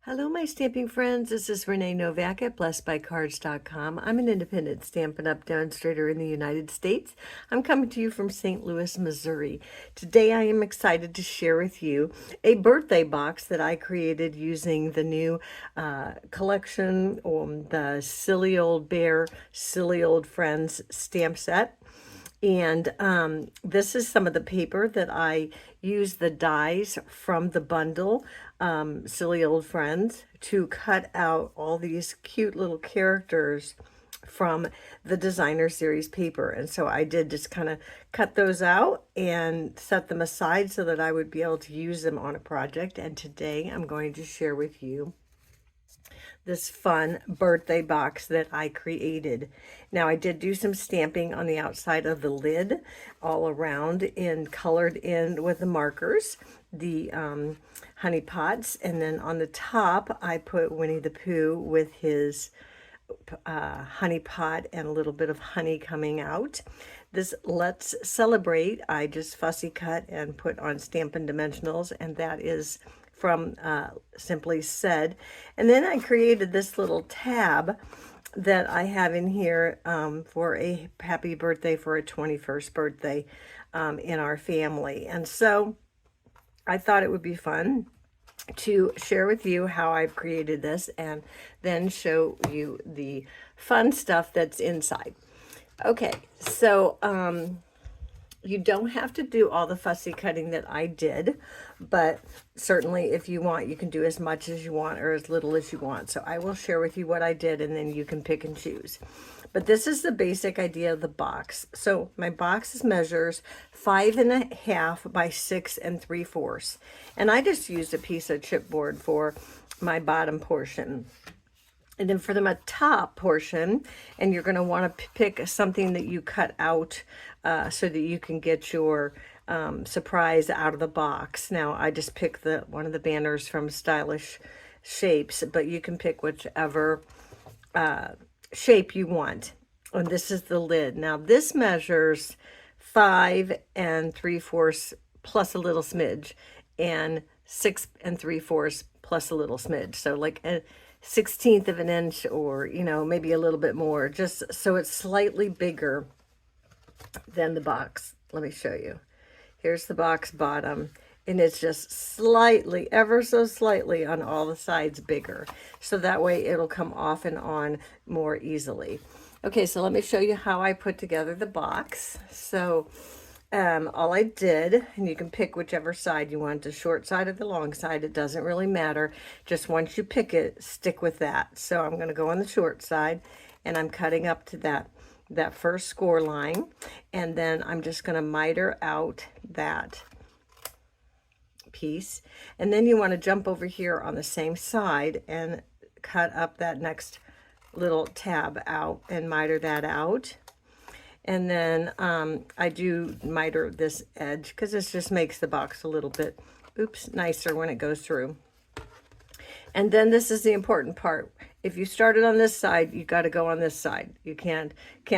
Hello, my stamping friends. This is Renee Novak at blessedbycards.com. I'm an independent Stampin' Up! Demonstrator in the United States. I'm coming to you from St. Louis, Missouri. Today I am excited to share with you a birthday box that I created using the new collection, the Silly Old Bear, Silly Old Friends stamp set. And this is some of the paper that I use the dies from the bundle, Silly Old Friends, to cut out all these cute little characters from the designer series paper. And so I did just kind of cut those out and set them aside so that I would be able to use them on a project. And today I'm going to share with you this fun birthday box that I created. Now I did do some stamping on the outside of the lid all around and colored in with the markers, the honey pots, and then on the top I put Winnie the Pooh with his honey pot and a little bit of honey coming out. This Let's Celebrate I just fussy cut and put on Stampin' Dimensionals, and that is from Simply Said. And then I created this little tab that I have in here for a happy birthday for a 21st birthday in our family. And so I thought it would be fun to share with you how I've created this and then show you the fun stuff that's inside. Okay, so you don't have to do all the fussy cutting that I did, but certainly if you want, you can do as much as you want or as little as you want. So I will share with you what I did, and then you can pick and choose. But this is the basic idea of the box. So my box measures 5.5 by 6 3/4. And I just used a piece of chipboard for my bottom portion. And then for the top portion, and you're going to want to pick something that you cut out so that you can get your surprise out of the box. Now, I just picked one of the banners from Stylish Shapes, but you can pick whichever shape you want. And this is the lid. Now, this measures 5 3/4 plus a little smidge, and 6 3/4 plus a little smidge. So like a 1/16 of an inch, or maybe a little bit more, just so it's slightly bigger than the box. Let me show you. Here's the box bottom, and it's just slightly, ever so slightly on all the sides bigger, so that way it'll come off and on more easily. Okay, so let me show you how I put together the box. So all I did, and you can pick whichever side you want, the short side or the long side, it doesn't really matter. Just once you pick it, stick with that. So I'm going to go on the short side, and I'm cutting up to that first score line, and then I'm just going to miter out that piece. And then you want to jump over here on the same side and cut up that next little tab out and miter that out. And then I do miter this edge because this just makes the box a little bit, nicer when it goes through. And then this is the important part. If you started on this side, you got to go on this side. You can't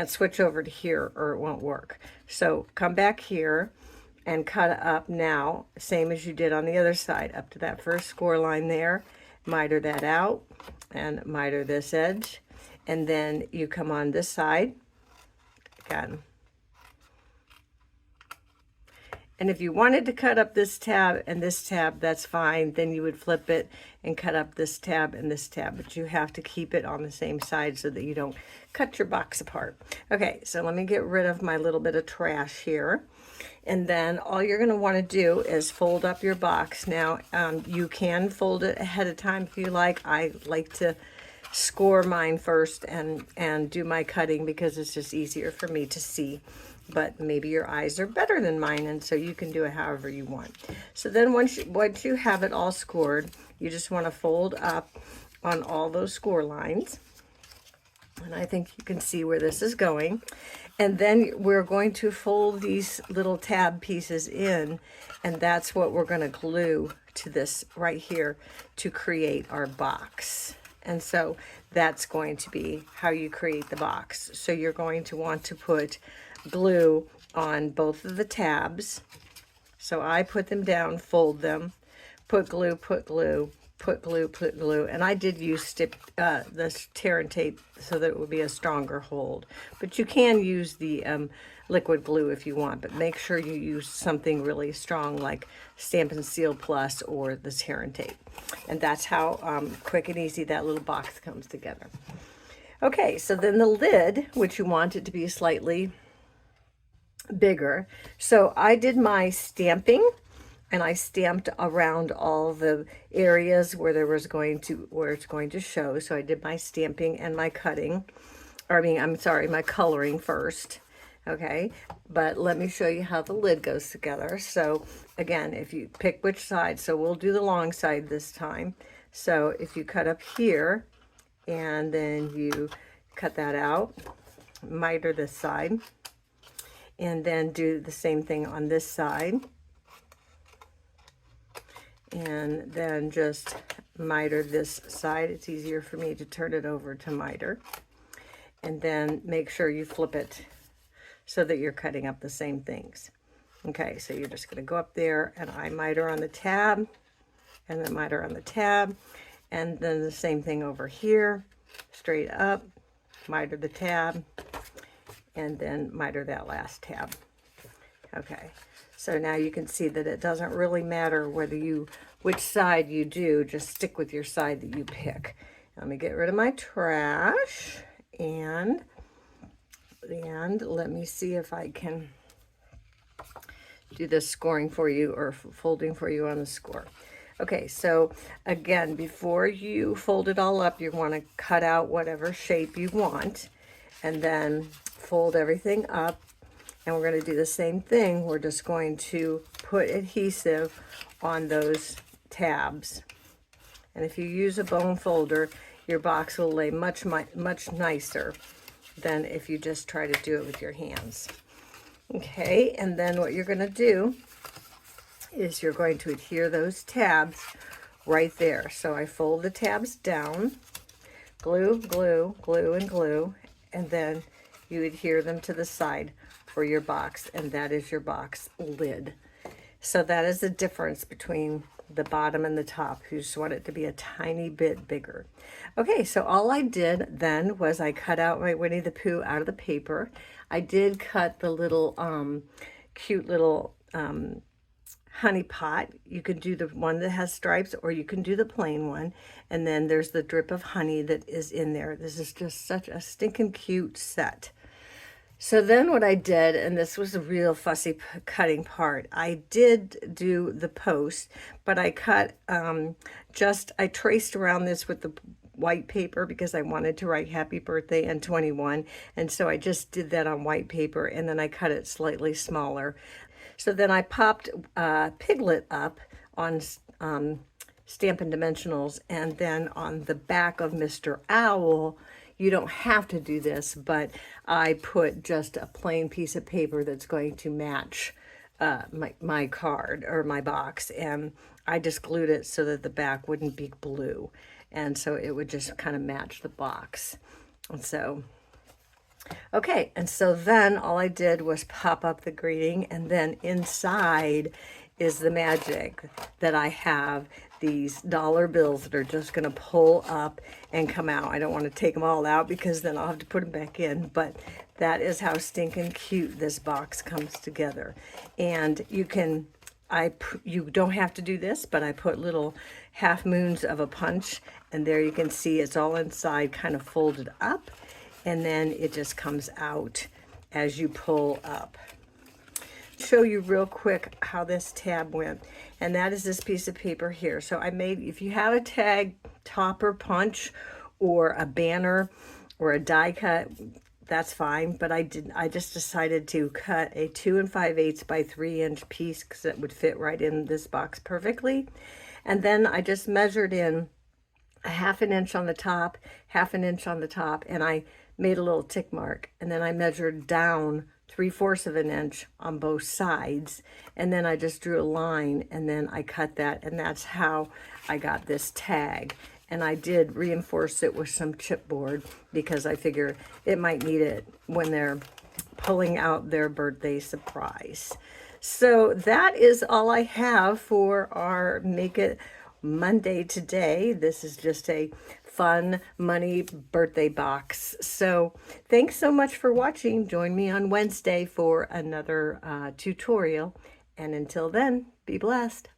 switch over to here or it won't work. So come back here and cut up now, same as you did on the other side, up to that first score line there. Miter that out and miter this edge. And then you come on this side again. And if you wanted to cut up this tab and this tab, that's fine. Then you would flip it and cut up this tab and this tab. But you have to keep it on the same side so that you don't cut your box apart. Okay, so let me get rid of my little bit of trash here. And then all you're going to want to do is fold up your box. Now, you can fold it ahead of time if you like. I like to score mine first and do my cutting because it's just easier for me to see. But maybe your eyes are better than mine, and so you can do it however you want. So then once you have it all scored, you just want to fold up on all those score lines. And I think you can see where this is going. And then we're going to fold these little tab pieces in, and that's what we're going to glue to this right here to create our box. And so that's going to be how you create the box. So you're going to want to put glue on both of the tabs. So I put them down, fold them, put glue, put glue, and I did use this tear and tape so that it would be a stronger hold. But you can use the liquid glue if you want, but make sure you use something really strong like Stampin' Seal Plus or the tear and tape. And that's how quick and easy that little box comes together. Okay, so then the lid, which you want it to be slightly bigger. So I did my stamping, and I stamped around all the areas where it's going to show. So I did my stamping and my cutting, or my coloring first. Okay, but let me show you how the lid goes together. So again, if you pick which side, so we'll do the long side this time. So if you cut up here, and then you cut that out, miter this side, and then do the same thing on this side, and then just miter this side. It's easier for me to turn it over to miter, and then make sure you flip it so that you're cutting up the same things. Okay, so you're just going to go up there, and I miter on the tab, and then miter on the tab, and then the same thing over here, straight up, miter the tab, and then miter that last tab. Okay, so now you can see that it doesn't really matter which side you do, just stick with your side that you pick. Let me get rid of my trash, and let me see if I can do this scoring for you, or folding for you on the score. Okay, so again, before you fold it all up, you want to cut out whatever shape you want, and then fold everything up. And we're going to do the same thing. We're just going to put adhesive on those tabs. And if you use a bone folder, your box will lay much nicer than if you just try to do it with your hands. Okay, and then what you're going to do is you're going to adhere those tabs right there. So I fold the tabs down, glue, glue, glue, and glue, and then you adhere them to the side for your box, and that is your box lid. So that is the difference between the bottom and the top. You just want it to be a tiny bit bigger. Okay, so all I did then was I cut out my Winnie the Pooh out of the paper. I did cut the little cute little honey pot. You can do the one that has stripes, or you can do the plain one. And then there's the drip of honey that is in there. This is just such a stinking cute set. So then what I did, and this was a real fussy cutting part, I did do the post, but I cut, I traced around this with the white paper because I wanted to write happy birthday and 21. And so I just did that on white paper, and then I cut it slightly smaller. So then I popped Piglet up on Stampin' Dimensionals, and then on the back of Mr. Owl, you don't have to do this, but I put just a plain piece of paper that's going to match my card or my box, and I just glued it so that the back wouldn't be blue, and so it would just kind of match the box. And so, okay, and so then all I did was pop up the greeting, and then inside is the magic that I have these dollar bills that are just going to pull up and come out. I don't want to take them all out because then I'll have to put them back in, but that is how stinking cute this box comes together. And you don't have to do this, but I put little half moons of a punch, and there you can see it's all inside kind of folded up, and then it just comes out as you pull up. Show you real quick how this tab went, and that is this piece of paper here. So I made, if you have a tag topper punch or a banner or a die cut, that's fine, but I just decided to cut a 2 5/8 by 3 inch piece because it would fit right in this box perfectly. And then I just measured in a 1/2 inch on the top, 1/2 inch on the top, and I made a little tick mark, and then I measured down 3/4 inch on both sides, and then I just drew a line, and then I cut that, and that's how I got this tag. And I did reinforce it with some chipboard because I figure it might need it when they're pulling out their birthday surprise. So that is all I have for our Make It Monday today. This is just a fun money birthday box. So thanks so much for watching. Join me on Wednesday for another tutorial. And until then, be blessed.